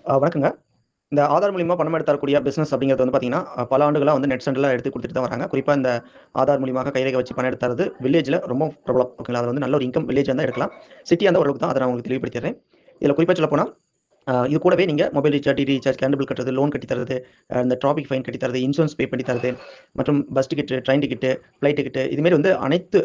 வணக்கங்க. இந்த ஆதார் மூலியமா பணம் எடுத்து தரக்கூடிய பிசினஸ் அப்படிங்கிறது வந்து பார்த்தீங்கன்னா, பல ஆண்டுகளா வந்து நெட் சென்டர்ல எடுத்து குடுத்துட்டு தான் வராங்க. குறிப்பா இந்த ஆதார் மூலியமாக கைரேகை வச்சு பணம் எடுத்து தரது வில்லேஜ்ல ரொம்ப பிரபலம். ஓகேங்களா? அது வந்து நல்ல ஒரு இன்கம் வில்லேஜா இருந்தா எடுக்கலாம். சிட்டியா இருந்தா ஓரளவுக்கு தான். அத நான் உங்களுக்கு தெளிவுபடுத்திடுறேன். இதுல குறிப்பா சொல்லப்போனா, இது கூடவே நீங்க mobile recharge, DD recharge, current bill கட்டுறது, லோன் கட்டி தரது, இந்த டிராஃபிக் ஃபைன் கட்டி தரது, இன்சூரன்ஸ் பே பண்ணி தரது, மற்றும் bus ticket, train ticket, flight ticket இது மாரி வந்து அனைத்து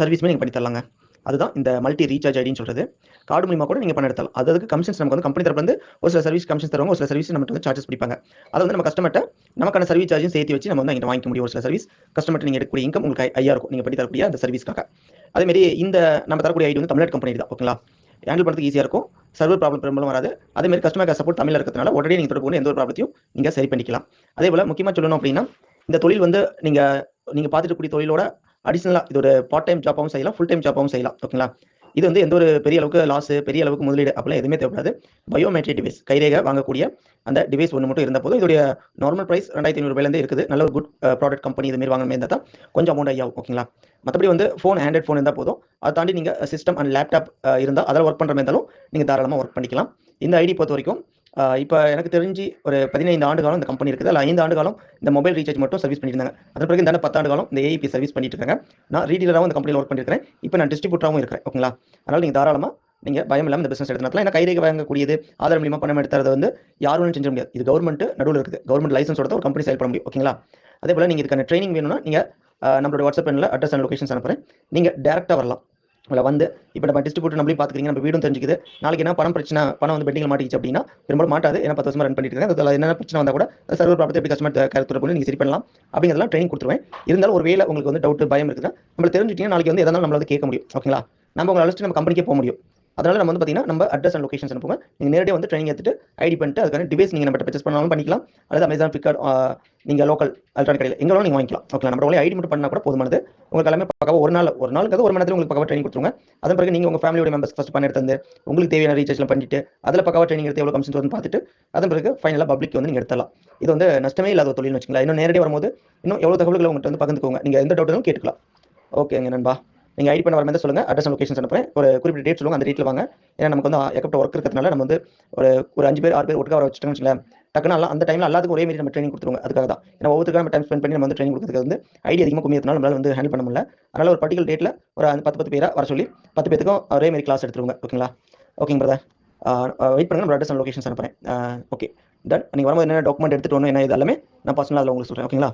சர்வீஸுமே நீங்க பண்ணி தரலாங்க. அதுதான் இந்த மல்டி ரீசார்ஜ் ஐடின்னு சொல்றது. கார்டு மூலியமா கூட நீங்க பணம் எடுக்கலாம். அதுக்கு கமிஷன்ஸ் நமக்கு வந்து கம்பெனி தரப்புல இருந்து ஒரு சில சர்வீஸ் கமிஷன்ஸ் தருவாங்க. ஒரு சில சர்வீஸ் நம்மகிட்ட வந்து சார்ஜஸ் பிடிப்பாங்க. அத வந்து நம்ம கஸ்டமர்ட்ட நமக்கான சர்வீஸ் சார்ஜும் சேர்த்து வச்சு நம்ம வந்து அங்கிட்ட வாங்கிக்க முடியும். ஒரு சில சர்வீஸ் கஸ்டமர்ட்ட நீங்க எடுக்கக்கூடிய இன்கம் உங்களுக்கு ஹையா இருக்கும். நீங்க பண்ணி தரக்கூடிய அந்த சர்வீஸ்க்காக. அதே மாரி இந்த நம்ம தரக்கூடிய ஐடி வந்து தமிழ்நாடு கம்பெனி தான். ஓகேங்களா? ஹேண்டில் பண்றதுக்கு ஈஸியா இருக்கும். சர்வர் ப்ராப்ளம் பெரும்பாலும் வராது. அதே மாரி கஸ்டமர் கேர் சப்போர்ட் தமிழ்ல இருக்கிறதுனால உடனே நீங்க தொடர்பு கொண்டு எந்த ஒரு ப்ராப்ளத்தையும் நீங்க சரி பண்ணிக்கலாம். அதேபோல முக்கியமா சொல்லணும் அப்படின்னா, இந்த தொழில் வந்து நீங்க நீங்க பார்த்துட்டு இருக்கக்கூடிய தொழிலோட அடிஷனலா இது ஒரு பார்ட் டைம் ஜாப்பாவும் செய்யலாம், ஃபுல் டைம் ஜாப்பாவும் செய்யலாம். ஓகேங்களா? இது வந்து எந்த ஒரு பெரிய அளவுக்கு லாஸ், பெரிய அளவுக்கு முதலீடு அப்படிலாம் எதுவுமே தேவைப்படாது. பயோமெட்ரிக் டிவைஸ் கைரேகை வாங்கக்கூடிய அந்த டிவைஸ் ஒண்ணு மட்டும் இருந்தா போதும். இதோடைய நார்மல் பிரைஸ் ரூ. 2500 இருக்குது. நல்ல ஒரு குட் ப்ராடக்ட் கம்பெனி இது மாரி வாங்குற மாரி இருந்தா தான் கொஞ்சம் அமௌண்ட் ஹை ஆகும். ஓகேங்களா? மத்தபடி வந்து ஆண்ட்ராய்ட் ஃபோன் இருந்தா போதும். அத தாண்டி நீங்க சிஸ்டம் அண்ட் லேப்டாப் இருந்தா அதுல வொர்க் பண்ற மாரி இருந்தாலும் நீங்க தாராளமா வொர்க் பண்ணிக்கலாம். இந்த ஐடி பொறுத்தவரைக்கும் இப்ப எனக்கு தெரிஞ்சு ஒரு 15 ஆண்டு காலம் இந்த கம்பெனி இருக்குது. அதுல 5 ஆண்டு காலம் இந்த மொபைல் ரீசார்ஜ் மட்டும் சர்வீஸ் பண்ணிட்டு இருந்தாங்க. அதன் பிறகு இந்த 10 ஆண்டு காலம் இந்த ஏஐபி சர்வீஸ் பண்ணிட்டு இருக்காங்க. நான் ரீடீலராவும் இந்த கம்பெனில வொர்க் பண்ணியிருக்கிறேன். இப்ப நான் டிஸ்ட்ரிபியூட்டராவும் இருக்கிறேன். ஓகேங்களா? அதனால நீங்க தாராளமா நீங்க பயம் இல்லாம இந்த பிசினஸ் எடுத்து நடத்தலாம். ஏன்னா கைரேகை வாங்கக்கூடியது, ஆதார் மூலியமா பணம் எடுத்துறது வந்து யாரும் செஞ்சிட முடியாது. இது கவர்மெண்ட் நடுவுல இருக்குது. கவர்மெண்ட் லைசன்ஸோட தான் ஒரு கம்பெனி செயல்பட முடியும். ஓகேங்களா? அதே போல நீங்க இதுக்கான ட்ரெய்னிங் வேணும்னா நீங்க நம்மளோட வாட்ஸ்அப் எண்ல அட்ரஸ் அண்ட் லொகேஷன்ஸ் அனுப்புறேன். நீங்க டைரக்ட்டா வரலாம். உள்ள வந்து இப்ப நம்ம டிஸ்ட்ரிபியூட்டர் நம்மளையும் பார்த்துக்கிறீங்க. நம்ம வீடும் தெரிஞ்சுக்குது. நாளைக்கு என்ன பணம் பிரச்சனை, பணம் வந்து பெண்டிங்ல மாட்டிக்கிச்சு அப்படின்னா, பெரும்பாலும் மாட்டாது. ஏன்னா 10 வருஷமா ரன் பண்ணிட்டு இருக்கேன். அதுல என்ன பிரச்சனை வந்தா கூட சர்வர் ப்ராப்ளத்தை எப்படி கஸ்டமர் கேர் தொடர்பு நீங்க சரி பண்ணலாம் அப்படிங்கிறதெல்லாம் ட்ரைனிங் கொடுத்துருவேன். இருந்தாலும் ஒரு வேளை உங்களுக்கு வந்து டவுட், பயம் இருக்குன்னா நம்ம தெரிஞ்சுட்டீங்கன்னா நாளைக்கு வந்து எதனாலும் நம்மள வந்து கேட்க முடியும். ஓகேங்களா? நம்ம உங்களை அழைச்சிட்டு நம்ம கம்பெனிக்கே போக முடியும். அதனால நம்ம வந்து பார்த்தீங்கன்னா, நம்ம அட்ரஸ் அண்ட் லொகேஷன்ஸ் அனுப்புங்க. நீங்க நேரடியா வந்து ட்ரெய்னிங் எடுத்துட்டு ஐடி பண்ணிட்டு அதுக்கான டிவைஸ் நீங்க நம்மட்ட பர்ச்சேஸ் பண்ணாலும் பண்ணிக்கலாம். அல்லது Amazon, Flipkart நீங்க லோக்கல் எலக்ட்ரானிக் கடையில எங்க வேணாலும் நீங்க வாங்கிக்கலாம். ஓகேங்களா? நம்ம ஒன்லி ஐடி மட்டும் பண்ணா கூட போதுமானது. உங்களுக்கு எல்லாமே பக்காவா ஒரு நாளுக்கு 1 மணி நேரத்துல உங்களுக்கு பக்காவா ட்ரெய்னிங் கொடுத்துருவாங்க. அதன் பிறகு நீங்க உங்க ஃபேமிலியோட மெம்பர்ஸ் ஃபர்ஸ்ட் பணம் எடுத்து தந்து, உங்களுக்கு தேவையான ரீசார்ஜ்லாம் பண்ணிட்டு, அதுல பக்காவா ட்ரெய்னிங் எடுத்து எவ்வளவு கமிஷன்ஸ் வருதுன்னு பார்த்துட்டு, அதன் பிறகு ஃபைனலா பப்ளிக் வந்து நீங்க எடுத்துடலாம். இது வந்து நஷ்டமே இல்லாத ஒரு தொழில்னு வச்சுக்கோங்களேன். இன்னும் நேரடியா வரும்போது இன்னும் எவ்வளவு தகவல்களை உங்கள்ட்ட வந்து பகிர்ந்துக்கோங்க. நீங்க எந்த டவுட் இருந்தாலும் கேட்டுக்கலாம். ஓகேங்க நண்பா. நீங்க ஐடி பண்ண வர மாதிரி சொல்லுங்க. அட்ரஸ் அண்ட் லொகேஷன்ஸ் அனுப்புறேன். ஒரு குறிப்பிட்ட டேட் சொல்லுங்க. அந்த டேட்ல வாங்க. ஏன்னா நமக்கு வந்து ஏகப்பட்ட ஒர்க் இருக்கிறதுனால நம்ம வந்து ஒரு ஒரு 5 பேர் 6 பேர் ஒட்டுக்கா வர வச்சுட்டோம்னு வச்சுக்கோங்களேன். டக்குனு அந்த டைம்ல எல்லாத்துக்கும் ஒரே மாதிரி நம்ம ட்ரெய்னிங் கொடுத்துருவோங்க. அதுக்காக தான். ஏன்னா ஒவ்வொருத்தருக்கும் நம்ம டைம் ஸ்பெண்ட் பண்ணி நம்ம வந்து ட்ரெய்னிங் கொடுக்கறதுக்கு வந்து ஐடி அதிகமா குமியறதுனால நம்மளால வந்து ஹேண்டில் பண்ண முடியல. அதனால ஒரு பர்ட்டிகுலர் டேட்ல ஒரு 10 பேரா வர சொல்லி 10 பேத்துக்கும் ஒரே மாதிரி கிளாஸ் எடுத்துருவோங்க. ஓகேங்களா? ஓகேங்க பிரதர். வெயிட் பண்ணுங்க. நம்ம அட்ரஸ் அண்ட் லொகேஷன்ஸ் அனுப்புறேன். ஓகே. டன். நீங்க வரும்போது என்ன டாக்குமெண்ட் எடுத்துட்டு வரணும், என்ன இது எல்லாமே நான் பர்சனலா அதுல உங்களுக்கு சொல்றேன். ஓகேங்களா?